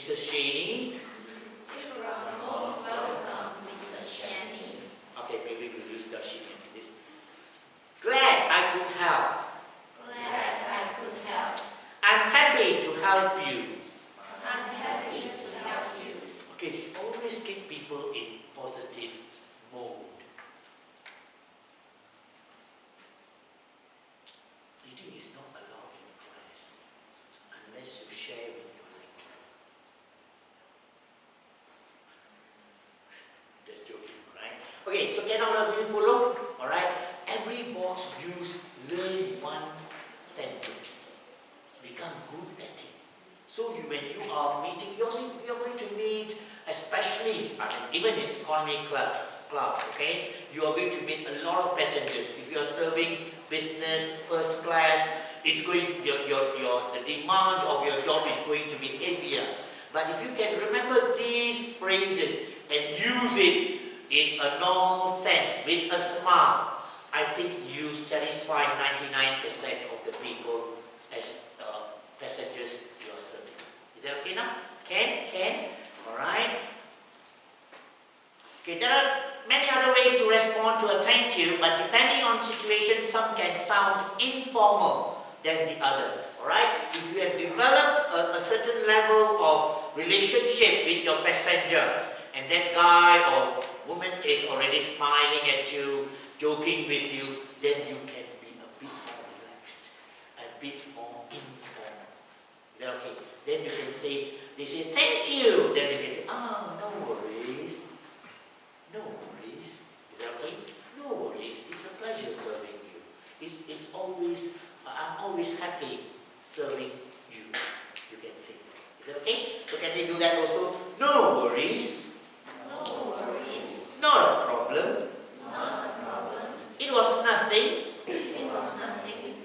Mrs. Shaney. You are most welcome, Mrs. Shaney. Okay, maybe we'll use the she in this. Glad I could help. Glad I could help. I'm happy to help you. I'm happy to help you. Okay, so always keep people in positive mode. Reading is not allowed in class unless you share with your lecturer. Just joking, alright? Okay, so can all of you follow? Alright? Every box use learn one sentence. Become good at it. So when you are meeting, you're going to meet, especially, even in economy class, okay? You are going to meet a lot of passengers. If you are serving business, first class, it's going, the demand of your job is going to be heavier. But if you can remember these phrases and use it in a normal sense, with a smile, I think you satisfy 99% of the people as passengers you are serving. Is that okay now? Can? Alright. Okay, there are many other ways to respond to a thank you, but depending on situation, some can sound informal than the other. Alright? If you have developed a certain level of relationship with your passenger, and that guy or woman is already smiling at you, joking with you, then you can be a bit more relaxed, a bit more informal. Is that okay? Then you can say, they say thank you, then you can say, no worries. No worries. Is that okay? No worries. It's a pleasure serving you. It's always, I'm always happy serving you. You can say that. Is that okay? So can they do that also? No worries. No worries. Not a problem. Not a problem. It was nothing. It was nothing.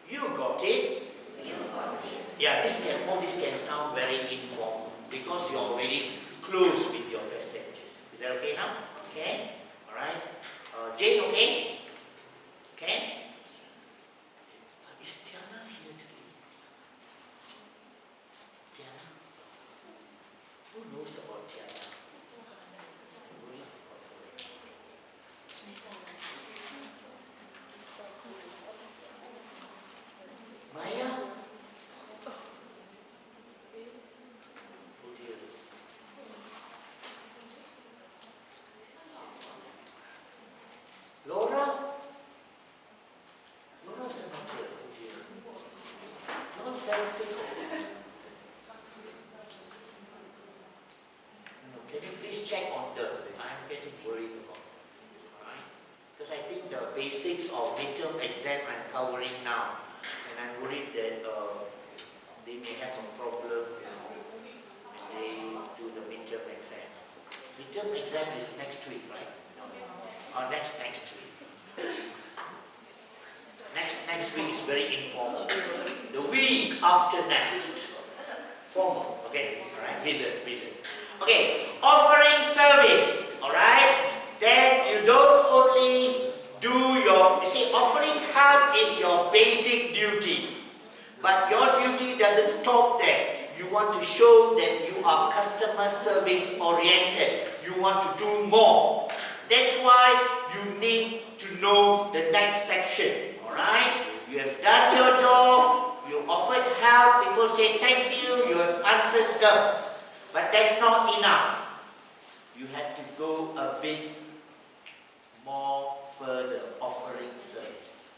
You got it. You got it. Yeah, all this can sound very informal because you're already close with your passengers. Is that okay now? Okay? Alright. Jane, okay? Okay? Is Tiana here today? Tiana? Who knows about Tiana? Maya? Oh dear. Laura? Laura's not here. Oh dear. Not fell sick. No, can you please check on them? I'm getting worried about them. Alright? Because I think the basics of midterm exam I'm covering now. And I'm worried that they may have a problem, when they do the midterm exam. Midterm exam is next week, right? Or next week. Next week is very informal. The week after next, formal. Okay, alright, we learn. Okay, offering service. Alright, then you don't only do you see, offering help is your basic duty. But your duty doesn't stop there. You want to show that you are customer service oriented. You want to do more. That's why you need to know the next section. Alright? You have done your job, you offered help, people say thank you, you have answered them. But that's not enough. You have to go a bit more further, offering service.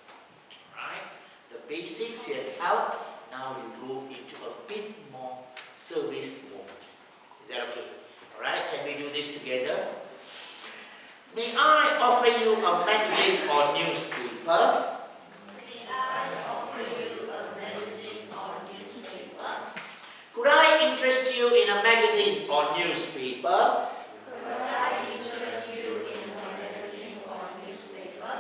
Alright? The basics you have helped, now you go into a bit more service mode. Is that okay? Alright, can we do this together? May I offer you a magazine or newspaper? May I offer you a magazine or newspaper? Could I interest you in a magazine or newspaper? Could I interest you in a magazine or newspaper?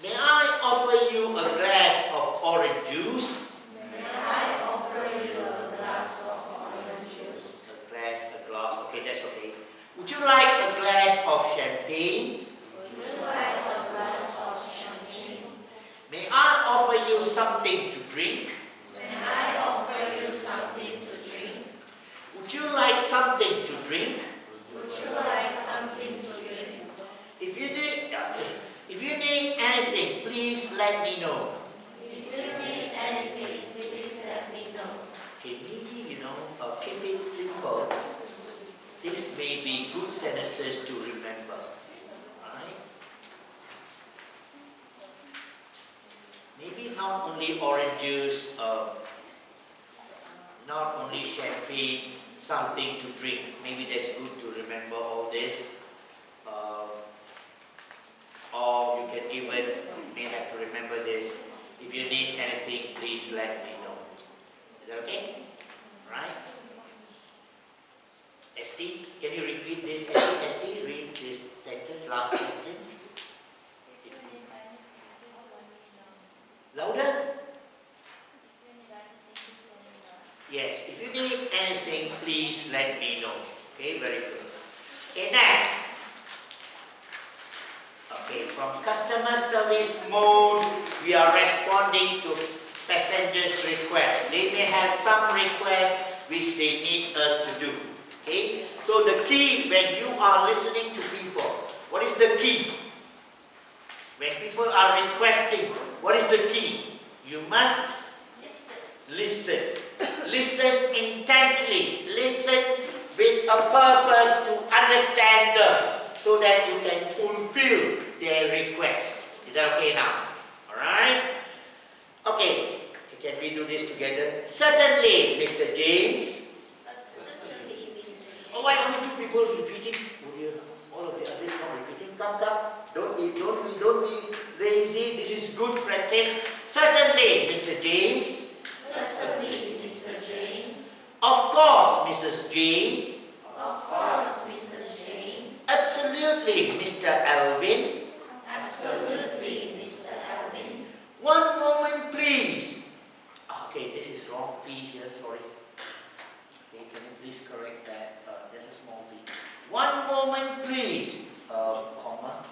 May I offer you a glass of orange juice? May I offer you a glass of orange juice? A glass, okay, that's okay. Would you like a glass of champagne? Would you like a glass of champagne? May I offer you something to drink? May I offer you something to drink? let me know. If you need anything, please let me know. Okay, maybe, keep it simple. This may be good sentences to remember. Right? Maybe not only orange juice, not only champagne, something to drink. Maybe that's good to remember all this. Or you can even may have to remember this. If you need anything, please let me know. Is that okay? Right? ST, can you repeat this? ST, read this sentence, last sentence. Louder? Yes, if you need anything, please let me know. Okay, very good. Okay, next. Okay, from customer service mode, we are responding to passengers' requests. They may have some requests which they need us to do. Okay, so the key when you are listening to people, what is the key? When people are requesting, what is the key? You must listen. Listen intently. Listen with a purpose to understand them so that you can fulfill their request. Is that okay now? Alright? Okay. Can we do this together? Certainly, Mr. James. Oh, why only two people repeating? Oh dear, all of the others not repeating. Come. Don't be lazy. This is good practice. Certainly, Mr. James. Certainly, Mr. James. Of course, Mrs. Jane. Of course, Mrs. Jane. Absolutely, Mr. Alvin. Absolutely, Mr. Alvin. One moment, please. Okay, this is wrong P here, sorry. Okay, can you please correct that? There's a small P. One moment, please. Comma.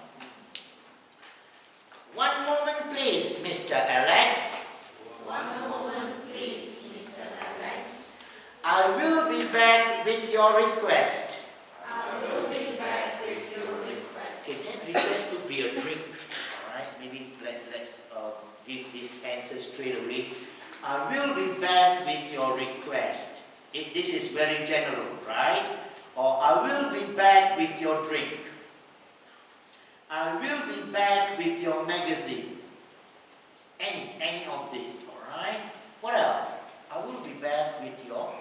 One moment, please, Mr. Alex. One moment, please, Mr. Alex. I will be back with your request. I will be back with your request. Okay, that request could be a drink. Alright, maybe let's give this answer straight away. I will be back with your request. This is very general, right? Or I will be back with your drink. I will be back with your magazine. Any of this, alright? What else? I will be back with your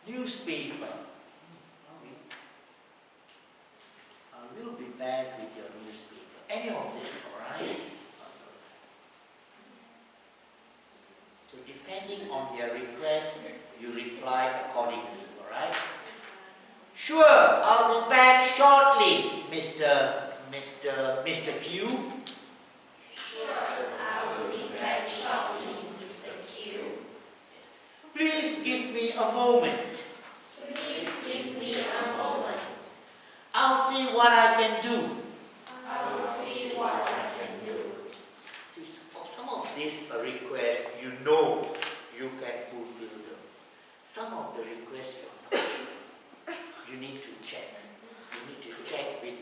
newspaper. I will be back with your newspaper. Any of this, alright? So depending on their request, you reply accordingly, alright? Sure, I'll be back shortly, Mr. Q. Sure, I will be back shortly, Mr. Q. Yes. Please give me a moment. Please give me a moment. I'll see what I can do. I will see what I can do. See, some of these requests, you know you can fulfill them. Some of the requests you're not sure. You need to check. You need to check in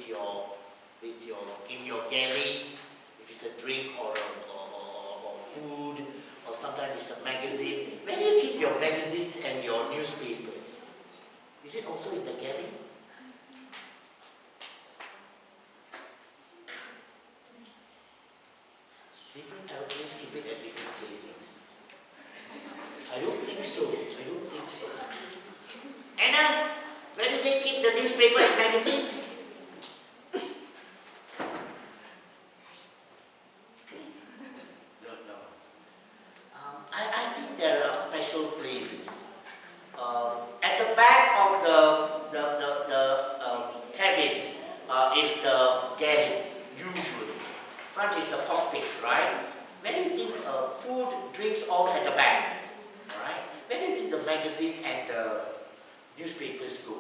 your galley, if it's a drink or food, or sometimes it's a magazine. Where do you keep your magazines and your newspapers? Is it also in the galley? Different airplanes keep it at different places. I don't think so. Anna, where do they keep the newspaper and magazines? No. I think there are special places. At the back of the cabin is the galley, usually. Front is the cockpit, right? Where do you think food, drinks all at the back? Alright? Where do you think the magazine and the newspapers go?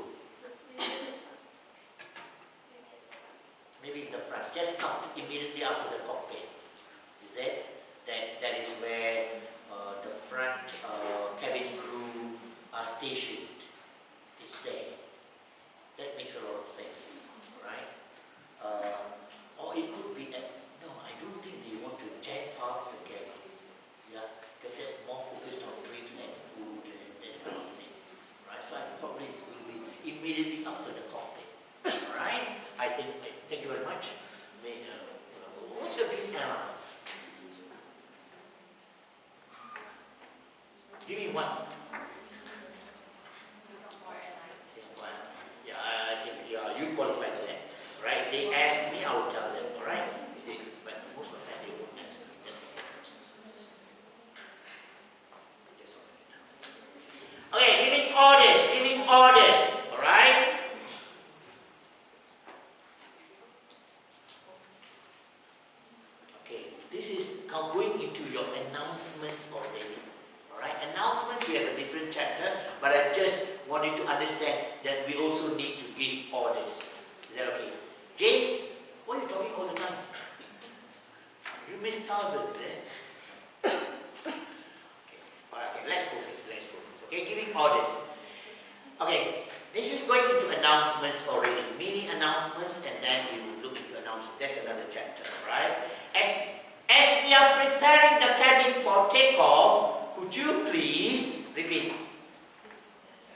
Maybe in the front, just immediately after the cockpit. Is it? That is where the front cabin crew are stationed. It's there. That makes a lot of sense, right? Give me one. Singapore Airlines. Singapore Airlines. Yeah, I think you qualify for that. Right? They ask me, I will tell them. Alright? But most of the time they won't ask me. Just okay, giving orders. Giving orders. Alright? Okay, this is now going into your announcements already. Alright, announcements we have a different chapter, but I just want you to understand that we also need to give orders. Is that okay? Jane, what are you talking all the time? You missed thousands, eh? Okay, let's focus. Okay, giving orders. Okay, this is going into announcements already. Mini announcements, and then we will look into announcements. That's another chapter, alright? As we are preparing the cabin for takeoff, could you please repeat?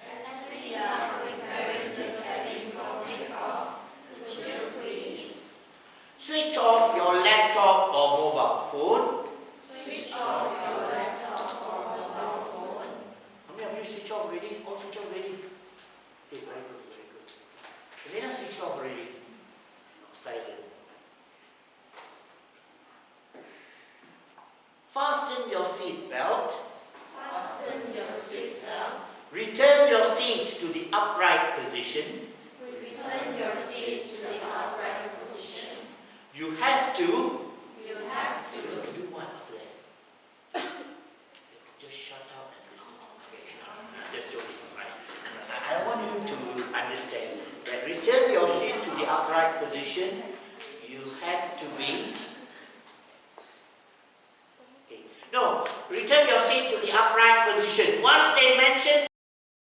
As we are preparing the cabin for takeoff, could you please Switch off your laptop or mobile phone. switch off your laptop or mobile phone? How many of you switch off already? All switch off already? Okay, very good. Elena switched off already. No, silent. Fasten your seat belt. Fasten your seatbelt. Return your seat to the upright position. Return your seat to the upright position. You have to. You have to. You have to do what after that? You have to just shut up and listen. Okay, no, I'm just joking, right? I want you to understand that return your seat to the upright position. You have to be. Okay. No, return your seat to the upright position. One statement